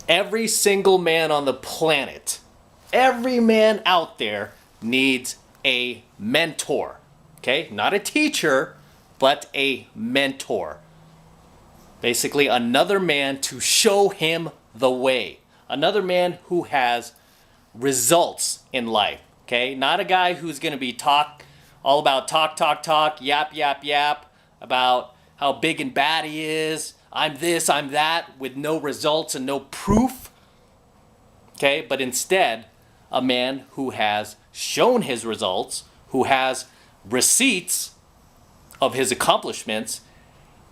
Every single man on the planet, every man out there needs a mentor. Okay? Not a teacher, but a mentor. Basically, another man to show him the way. Another man who has results in life. Okay? Not a guy who's going to be all about talk, yap, about how big and bad he is. I'm this, I'm that, with no results and no proof. Okay? But instead, a man who has shown his results, who has receipts of his accomplishments,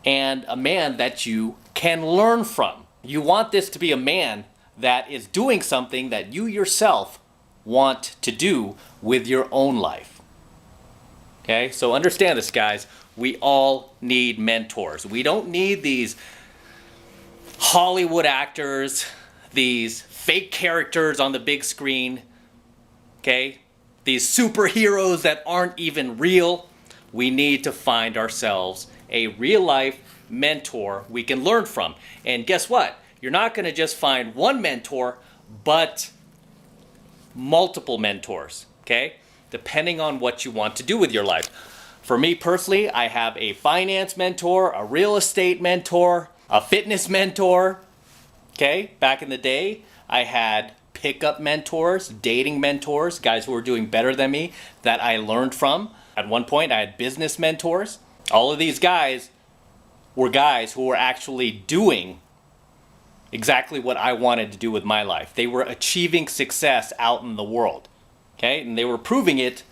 and a man that you can learn from. You want this to be a man that is doing something that you yourself want to do with your own life. Okay? So understand this, guys. We all need mentors. We don't need these Hollywood actors, these fake characters on the big screen, okay? These superheroes that aren't even real. We need to find ourselves a real life mentor we can learn from. And guess what? You're not going to just find one mentor, but multiple mentors, okay? Depending on what you want to do with your life. For me personally, I have a finance mentor, a real estate mentor, a fitness mentor, okay? Back in the day, I had pickup mentors, dating mentors, guys who were doing better than me that I learned from. At one point, I had business mentors. All of these guys were guys who were actually doing exactly what I wanted to do with my life. They were achieving success out in the world, okay? And they were proving it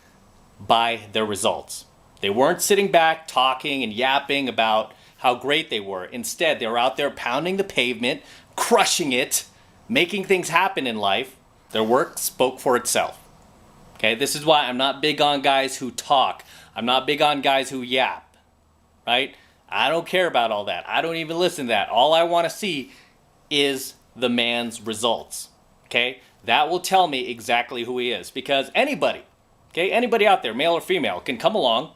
by their results. They weren't sitting back talking and yapping about how great they were. Instead, they were out there pounding the pavement, crushing it, making things happen in life. Their work spoke for itself. Okay, this is why I'm not big on guys who talk. I'm not big on guys who yap, right? I don't care about all that. I don't even listen to that. All I want to see is the man's results, okay? That will tell me exactly who he is, because anybody, okay, anybody out there, male or female, can come along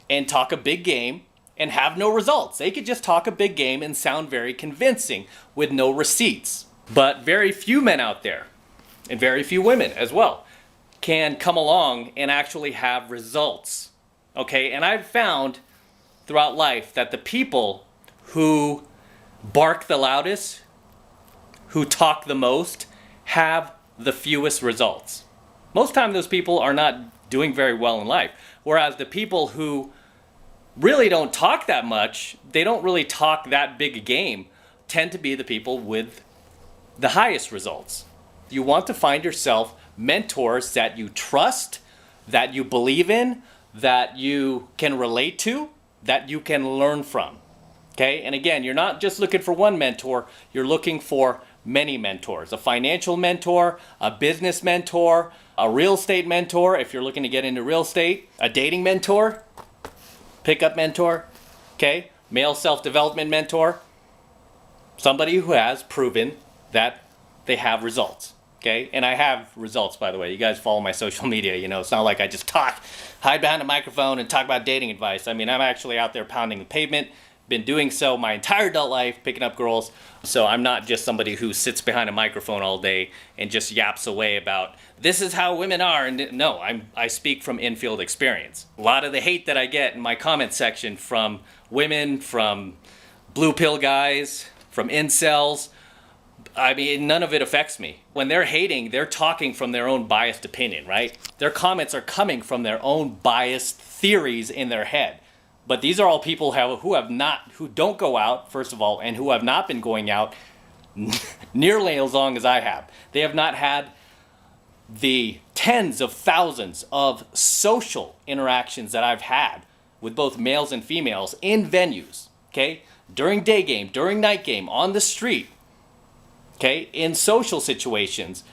and talk a big game and have no results. They could just talk a big game and sound very convincing with no receipts. But very few men out there, and very few women as well, can come along and actually have results, okay? And I've found throughout life that the people who bark the loudest, who talk the most, have the fewest results. Most time those people are not doing very well in life. Whereas the people who really don't talk that much, they don't really talk that big a game, tend to be the people with the highest results. You want to find yourself mentors that you trust, that you believe in, that you can relate to, that you can learn from. Okay? And again, you're not just looking for one mentor, you're looking for many mentors. A financial mentor, a business mentor, a real estate mentor if you're looking to get into real estate, a dating mentor, pickup mentor, okay? Male self-development mentor, somebody who has proven that they have results, okay? And I have results, by the way. You guys follow my social media, you know. It's not like I just hide behind a microphone and talk about dating advice. I mean, I'm actually out there pounding the pavement, been doing so my entire adult life, picking up girls. So I'm not just somebody who sits behind a microphone all day and just yaps away about this is how women are. And no, I speak from in-field experience. A lot of the hate that I get in my comment section from women, from blue pill guys, from incels, I mean, none of it affects me. When they're hating, they're talking from their own biased opinion, right? Their comments are coming from their own biased theories in their head. But these are all people who don't go out, first of all, and who have not been going out nearly as long as I have. They have not had the tens of thousands of social interactions that I've had with both males and females in venues, okay? During day game, during night game, on the street, okay? In social situations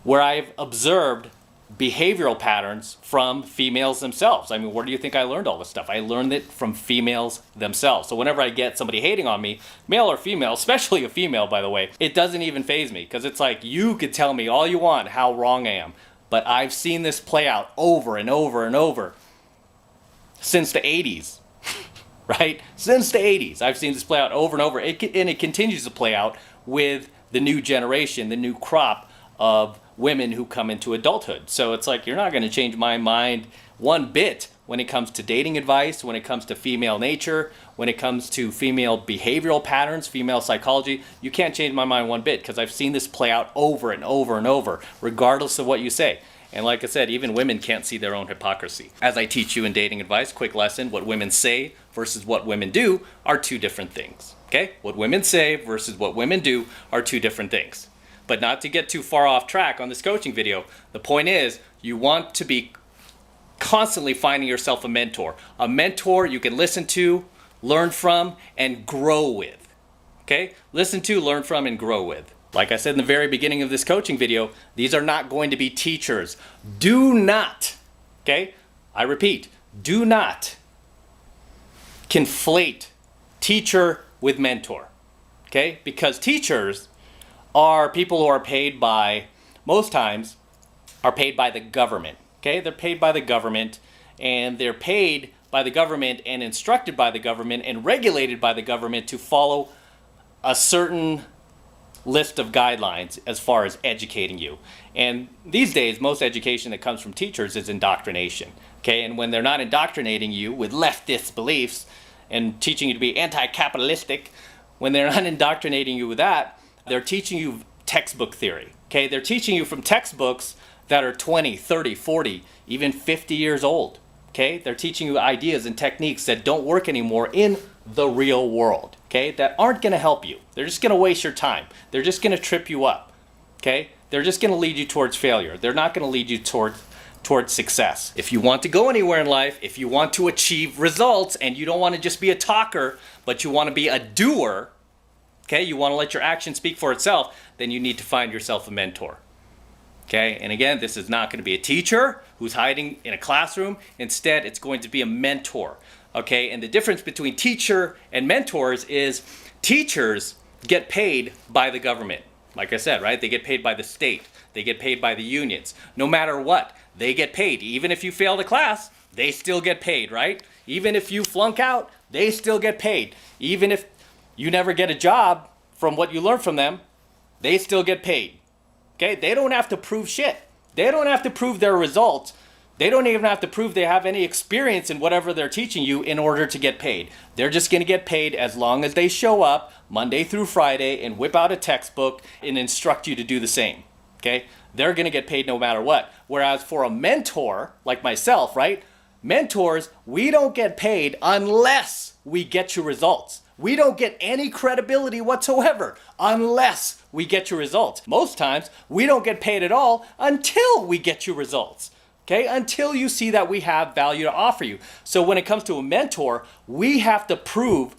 where I've observed behavioral patterns from females themselves. I mean, where do you think I learned all this stuff? I learned it from females themselves. So whenever I get somebody hating on me, male or female, especially a female, by the way, it doesn't even faze me, because it's like, you could tell me all you want how wrong I am, but I've seen this play out over and over and over since the 80s, right? Since the 80s, I've seen this play out over and over, and it continues to play out with the new generation, the new crop of women who come into adulthood. So it's like, you're not going to change my mind one bit when it comes to dating advice, when it comes to female nature, when it comes to female behavioral patterns, female psychology. You can't change my mind one bit, because I've seen this play out over and over and over, regardless of what you say. And like I said, even women can't see their own hypocrisy. As I teach you in dating advice, quick lesson, what women say versus what women do are two different things. Okay? What women say versus what women do are two different things. But not to get too far off track on this coaching video, the point is, you want to be constantly finding yourself a mentor. A mentor you can listen to, learn from, and grow with. Okay? Listen to, learn from, and grow with. Like I said in the very beginning of this coaching video, these are not going to be teachers. Do not, okay? I repeat, do not conflate teacher with mentor. Okay? Because teachers are people who are paid by, most times, are paid by the government. Okay, they're paid by the government, and they're paid by the government and instructed by the government and regulated by the government to follow a certain list of guidelines as far as educating you. And these days, most education that comes from teachers is indoctrination. Okay, and when they're not indoctrinating you with leftist beliefs and teaching you to be anti-capitalistic, when they're not indoctrinating you with that, they're teaching you textbook theory. Okay, they're teaching you from textbooks that are 20, 30, 40, even 50 years old. Okay? They're teaching you ideas and techniques that don't work anymore in the real world. Okay? That aren't going to help you. They're just going to waste your time. They're just going to trip you up. Okay? They're just going to lead you towards failure. They're not going to lead you towards success. If you want to go anywhere in life, if you want to achieve results, and you don't want to just be a talker, but you want to be a doer, okay? You want to let your action speak for itself, then you need to find yourself a mentor. Okay, and again, this is not going to be a teacher who's hiding in a classroom. Instead, it's going to be a mentor. Okay, and the difference between teacher and mentors is teachers get paid by the government. Like I said, right? They get paid by the state. They get paid by the unions. No matter what, they get paid. Even if you fail the class, they still get paid, right? Even if you flunk out, they still get paid. Even if you never get a job from what you learn from them, they still get paid. Okay, they don't have to prove shit. They don't have to prove their results. They don't even have to prove they have any experience in whatever they're teaching you in order to get paid. They're just going to get paid as long as they show up Monday through Friday and whip out a textbook and instruct you to do the same. Okay, they're going to get paid no matter what. Whereas for a mentor like myself, right? Mentors, we don't get paid unless we get you results. We don't get any credibility whatsoever unless we get you results. Most times, we don't get paid at all until we get you results. Okay? Until you see that we have value to offer you. So when it comes to a mentor, we have to prove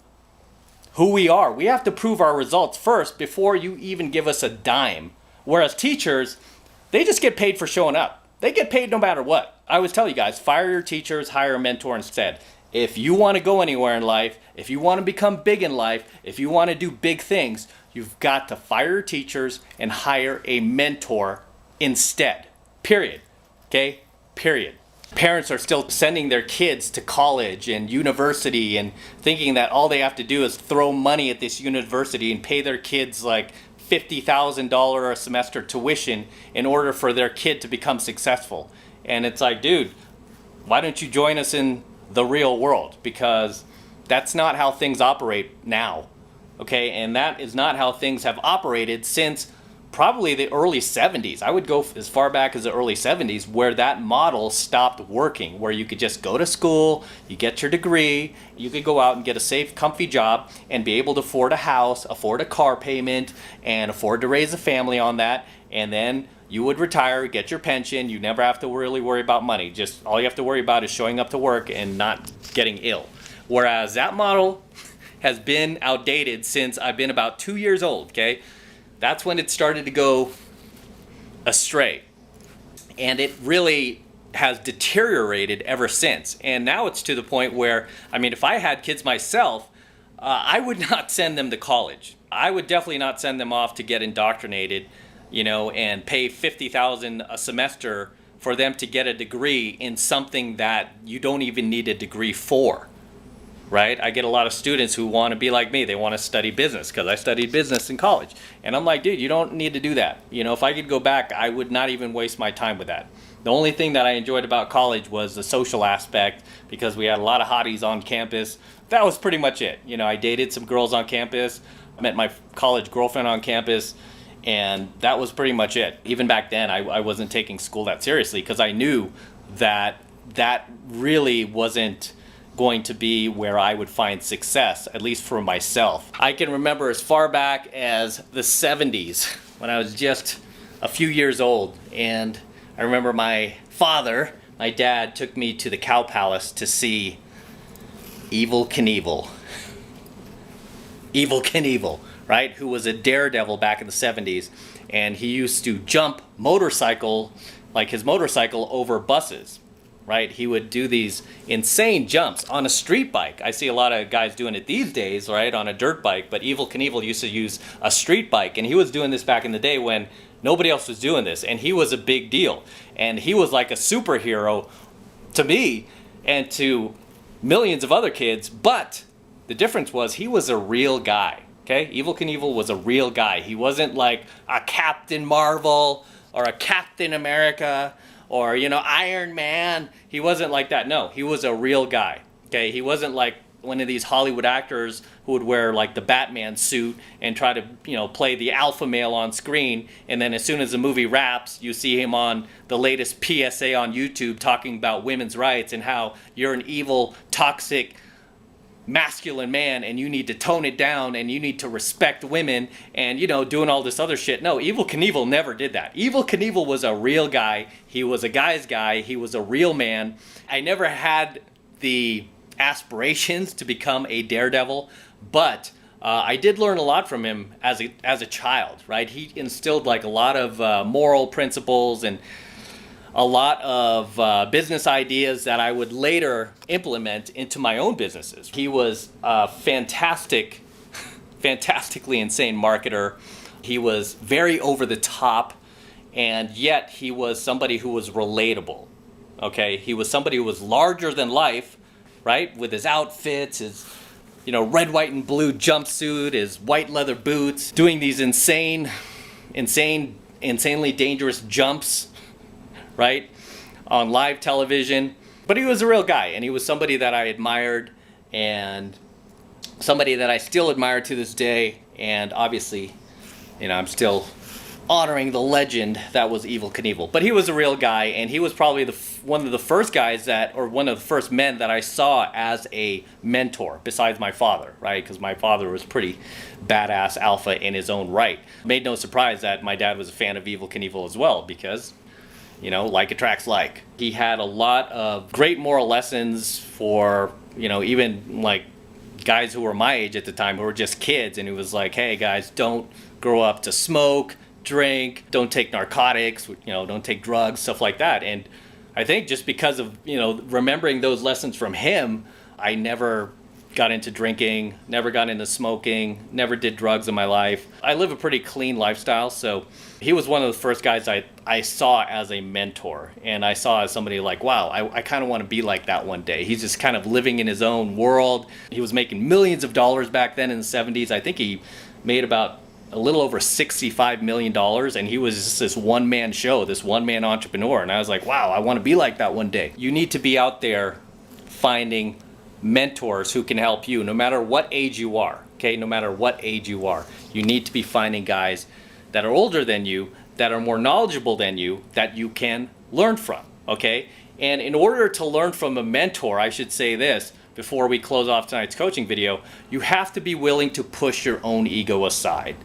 who we are. We have to prove our results first before you even give us a dime. Whereas teachers, they just get paid for showing up. They get paid no matter what. I always tell you guys, fire your teachers, hire a mentor instead. If you want to go anywhere in life, if you want to become big in life, if you want to do big things, you've got to fire your teachers and hire a mentor instead. Period. Okay? Period. Parents are still sending their kids to college and university and thinking that all they have to do is throw money at this university and pay their kids like $50,000 a semester tuition in order for their kid to become successful. And it's like, dude, why don't you join us in the real world? Because that's not how things operate now. Okay? And that is not how things have operated since probably the early 70s. I would go as far back as the early 70s where that model stopped working, where you could just go to school, you get your degree, you could go out and get a safe, comfy job and be able to afford a house, afford a car payment, and afford to raise a family on that. And then you would retire, get your pension. You never have to really worry about money. Just all you have to worry about is showing up to work and not getting ill. Whereas that model has been outdated since I've been about 2 years old, okay? That's when it started to go astray. And it really has deteriorated ever since. And now it's to the point where, I mean, if I had kids myself, I would not send them to college. I would definitely not send them off to get indoctrinated, you know, and pay $50,000 a semester for them to get a degree in something that you don't even need a degree for. right? I get a lot of students who want to be like me. They want to study business because I studied business in college. And I'm like, dude, you don't need to do that. You know, if I could go back, I would not even waste my time with that. The only thing that I enjoyed about college was the social aspect because we had a lot of hotties on campus. That was pretty much it. You know, I dated some girls on campus. I met my college girlfriend on campus. And that was pretty much it. Even back then, I wasn't taking school that seriously because I knew that that really wasn't going to be where I would find success, at least for myself. I can remember as far back as the 70s when I was just a few years old, and I remember my dad took me to the Cow Palace to see Evel Knievel. Evel Knievel, right? Who was a daredevil back in the 70s, and he used to jump his motorcycle over buses. Right, he would do these insane jumps on a street bike. I see a lot of guys doing it these days, right, on a dirt bike, but Evel Knievel used to use a street bike, and he was doing this back in the day when nobody else was doing this, and he was a big deal. And he was like a superhero to me and to millions of other kids, but the difference was he was a real guy, okay? Evel Knievel was a real guy. He wasn't like a Captain Marvel or a Captain America or, you know, Iron Man. He wasn't like that. No, he was a real guy. Okay, he wasn't like one of these Hollywood actors who would wear like the Batman suit and try to, you know, play the alpha male on screen, and then as soon as the movie wraps, you see him on the latest PSA on YouTube talking about women's rights and how you're an evil, toxic, masculine man and you need to tone it down and you need to respect women and, you know, doing all this other shit. No, Evel Knievel never did that. Evel Knievel was a real guy. He was a guy's guy. He was a real man. I never had the aspirations to become a daredevil, but I did learn a lot from him as a child, right? He instilled like a lot of moral principles and a lot of business ideas that I would later implement into my own businesses. He was a fantastically insane marketer. He was very over the top, and yet he was somebody who was relatable, okay? He was somebody who was larger than life, right? With his outfits, his, you know, red, white, and blue jumpsuit, his white leather boots, doing these insanely dangerous jumps, right, on live television. But he was a real guy, and he was somebody that I admired and somebody that I still admire to this day. And obviously, you know, I'm still honoring the legend that was Evel Knievel. But he was a real guy, and he was probably one of the first men that I saw as a mentor, besides my father, right? Because my father was pretty badass alpha in his own right. Made no surprise that my dad was a fan of Evel Knievel as well, because, you know, like attracts like. He had a lot of great moral lessons for, you know, even like guys who were my age at the time who were just kids, and he was like, hey guys, don't grow up to smoke, drink, don't take narcotics, you know, don't take drugs, stuff like that. And I think just because of, you know, remembering those lessons from him, I never got into drinking, never got into smoking, never did drugs in my life. I live a pretty clean lifestyle, so he was one of the first guys I saw as a mentor, and I saw as somebody like, wow, I kind of want to be like that one day. He's just kind of living in his own world. He was making millions of dollars back then in the 70s. I think he made about a little over $65 million, and he was just this one-man show, this one-man entrepreneur. And I was like, wow, I want to be like that one day. You need to be out there finding mentors who can help you no matter what age you are, okay? No matter what age you are. You need to be finding guys that are older than you, that are more knowledgeable than you, that you can learn from, okay? And in order to learn from a mentor, I should say this before we close off tonight's coaching video, you have to be willing to push your own ego aside.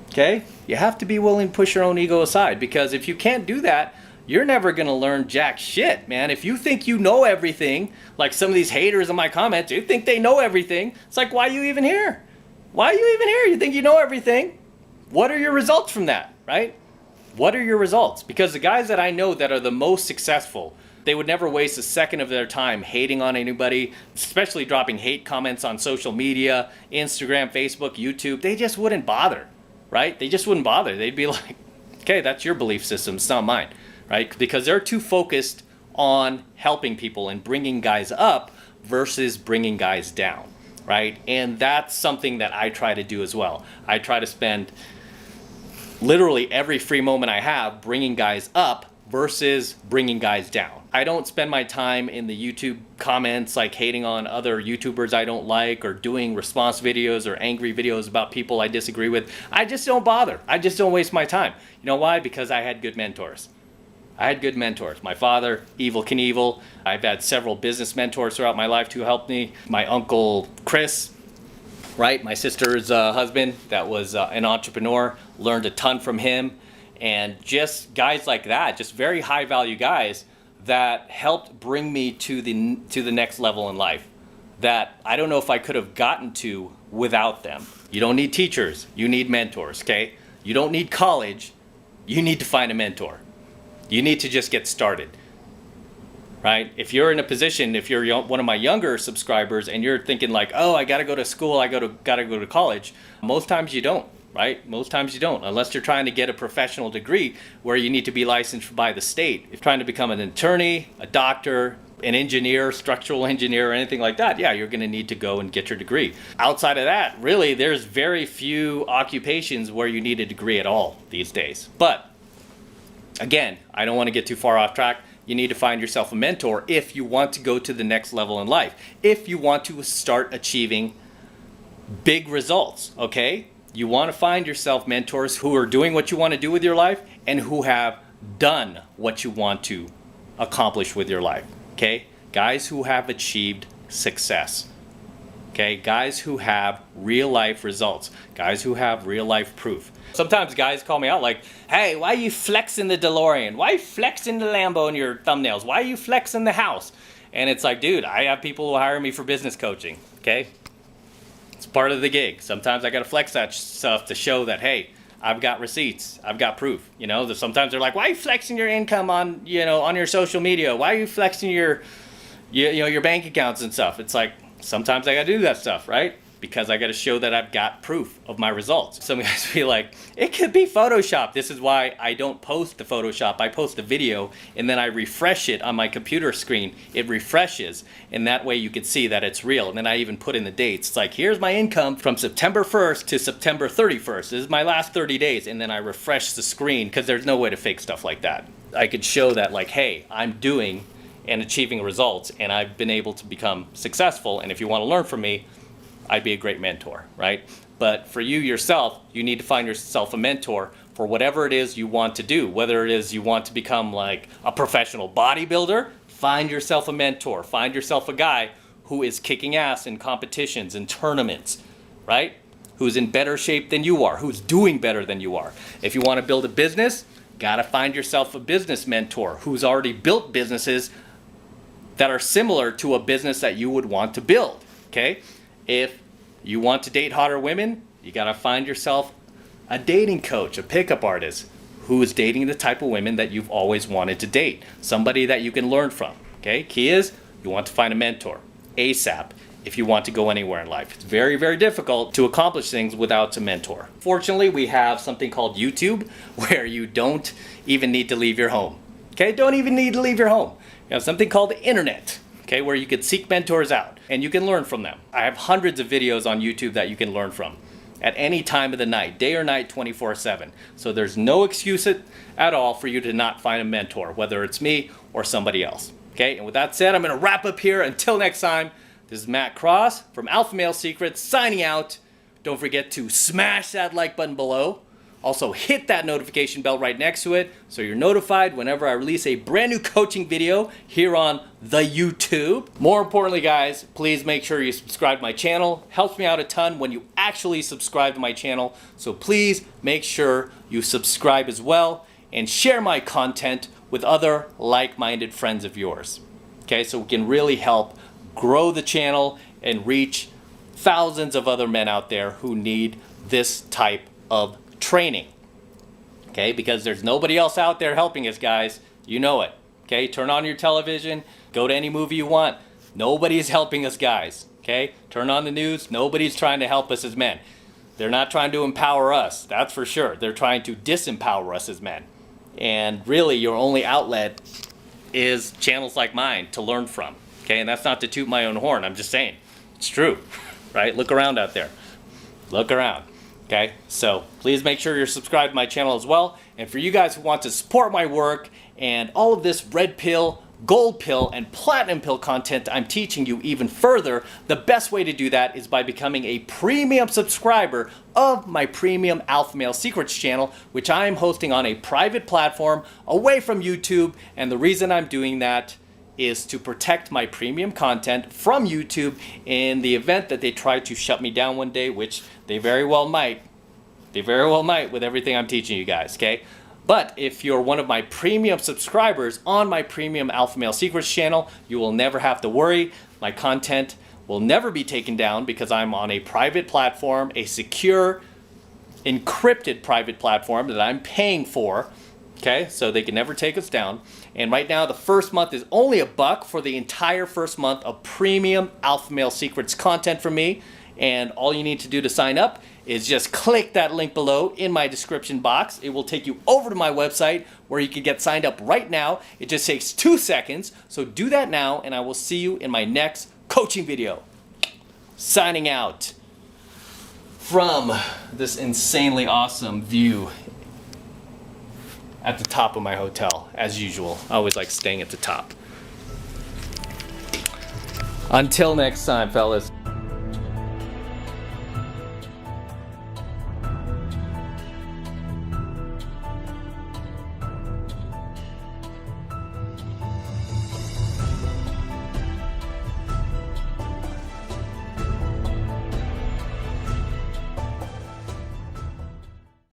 Okay? You have to be willing to push your own ego aside, because if you can't do that, you're never going to learn jack shit, man. If you think you know everything, like some of these haters in my comments, you think they know everything. It's like, why are you even here? Why are you even here? You think you know everything? What are your results from that, right? What are your results? Because the guys that I know that are the most successful, they would never waste a second of their time hating on anybody, especially dropping hate comments on social media, Instagram, Facebook, YouTube. They just wouldn't bother. Right? They just wouldn't bother. They'd be like, okay, that's your belief system, it's not mine, right? Because they're too focused on helping people and bringing guys up versus bringing guys down, right? And that's something that I try to do as well. I try to spend literally every free moment I have bringing guys up versus bringing guys down. I don't spend my time in the YouTube comments like hating on other YouTubers I don't like, or doing response videos or angry videos about people I disagree with. I just don't bother. I just don't waste my time. You know why? Because I had good mentors. I had good mentors. My father, Evel Knievel. I've had several business mentors throughout my life to help me. My uncle Chris, right? My sister's husband, that was an entrepreneur, learned a ton from him. And just guys like that, just very high value guys that helped bring me to the next level in life that I don't know if I could have gotten to without them. You don't need teachers, you need mentors, okay? You don't need college, you need to find a mentor. You need to just get started, right? If you're in a position, if you're one of my younger subscribers and you're thinking like, oh, I gotta go to school, I gotta go to college, most times you don't. Right? Most times you don't, unless you're trying to get a professional degree where you need to be licensed by the state. If you're trying to become an attorney, a doctor, an engineer, structural engineer, or anything like that, yeah, you're going to need to go and get your degree. Outside of that, really, there's very few occupations where you need a degree at all these days. But again, I don't want to get too far off track. You need to find yourself a mentor if you want to go to the next level in life, if you want to start achieving big results, okay? You want to find yourself mentors who are doing what you want to do with your life and who have done what you want to accomplish with your life, okay? Guys who have achieved success, okay? Guys who have real life results, guys who have real life proof. Sometimes guys call me out like, hey, why are you flexing the DeLorean? Why are you flexing the Lambo in your thumbnails? Why are you flexing the house? And it's like, dude, I have people who hire me for business coaching, okay? It's part of the gig. Sometimes I got to flex that stuff to show that, hey, I've got receipts. I've got proof. You know, sometimes they're like, why are you flexing your income on, you know, on your social media? Why are you flexing your bank accounts and stuff? It's like, sometimes I got to do that stuff, right? Because I got to show that I've got proof of my results. Some guys be like, it could be Photoshop. This is why I don't post the Photoshop. I post a video and then I refresh it on my computer screen. It refreshes, and that way you can see that it's real. And then I even put in the dates. It's like, here's my income from September 1st to September 31st. This is my last 30 days. And then I refresh the screen because there's no way to fake stuff like that. I could show that like, hey, I'm doing and achieving results and I've been able to become successful. And if you want to learn from me, I'd be a great mentor, right? But for you yourself, you need to find yourself a mentor for whatever it is you want to do. Whether it is you want to become like a professional bodybuilder, find yourself a mentor. Find yourself a guy who is kicking ass in competitions and tournaments, right? Who's in better shape than you are, who's doing better than you are. If you want to build a business, gotta find yourself a business mentor who's already built businesses that are similar to a business that you would want to build, okay? If you want to date hotter women, you gotta find yourself a dating coach, a pickup artist who is dating the type of women that you've always wanted to date. Somebody that you can learn from, okay? Key is, you want to find a mentor, ASAP, if you want to go anywhere in life. It's very, very difficult to accomplish things without a mentor. Fortunately, we have something called YouTube where you don't even need to leave your home, okay? Don't even need to leave your home. You have something called the internet, okay, where you could seek mentors out and you can learn from them. I have hundreds of videos on YouTube that you can learn from at any time of the night, day or night, 24/7. So there's no excuse at all for you to not find a mentor, whether it's me or somebody else. Okay, and with that said, I'm gonna wrap up here. Until next time, this is Matt Cross from AlphaMaleSecrets signing out. Don't forget to smash that like button below. Also hit that notification bell right next to it so you're notified whenever I release a brand new coaching video here on the YouTube. More importantly, guys, please make sure you subscribe to my channel. Helps me out a ton when you actually subscribe to my channel. So please make sure you subscribe as well and share my content with other like-minded friends of yours. Okay, so we can really help grow the channel and reach thousands of other men out there who need this type of training, okay? Because there's nobody else out there helping us, guys. You know it, okay? Turn on your television, go to any movie you want. Nobody's helping us, guys, okay? Turn on the news. Nobody's trying to help us as men. They're not trying to empower us, that's for sure. They're trying to disempower us as men. And really, your only outlet is channels like mine to learn from, okay? Okay, and that's not to toot my own horn. I'm just saying. It's true, right? Look around out there. Look around. Okay, so please make sure you're subscribed to my channel as well. And for you guys who want to support my work and all of this red pill, gold pill, and platinum pill content I'm teaching you even further, the best way to do that is by becoming a premium subscriber of my premium Alpha Male Secrets channel, which I am hosting on a private platform away from YouTube. And the reason I'm doing that is to protect my premium content from YouTube in the event that they try to shut me down one day, which they very well might. They very well might with everything I'm teaching you guys, okay? But if you're one of my premium subscribers on my premium Alpha Male Secrets channel, you will never have to worry. My content will never be taken down because I'm on a private platform, a secure, encrypted private platform that I'm paying for. Okay, so they can never take us down. And right now, the first month is only $1 for the entire first month of premium Alpha Male Secrets content from me. And all you need to do to sign up is just click that link below in my description box. It will take you over to my website where you can get signed up right now. It just takes 2 seconds. So do that now, and I will see you in my next coaching video. Signing out from this insanely awesome view at the top of my hotel, as usual. I always like staying at the top. Until next time, fellas.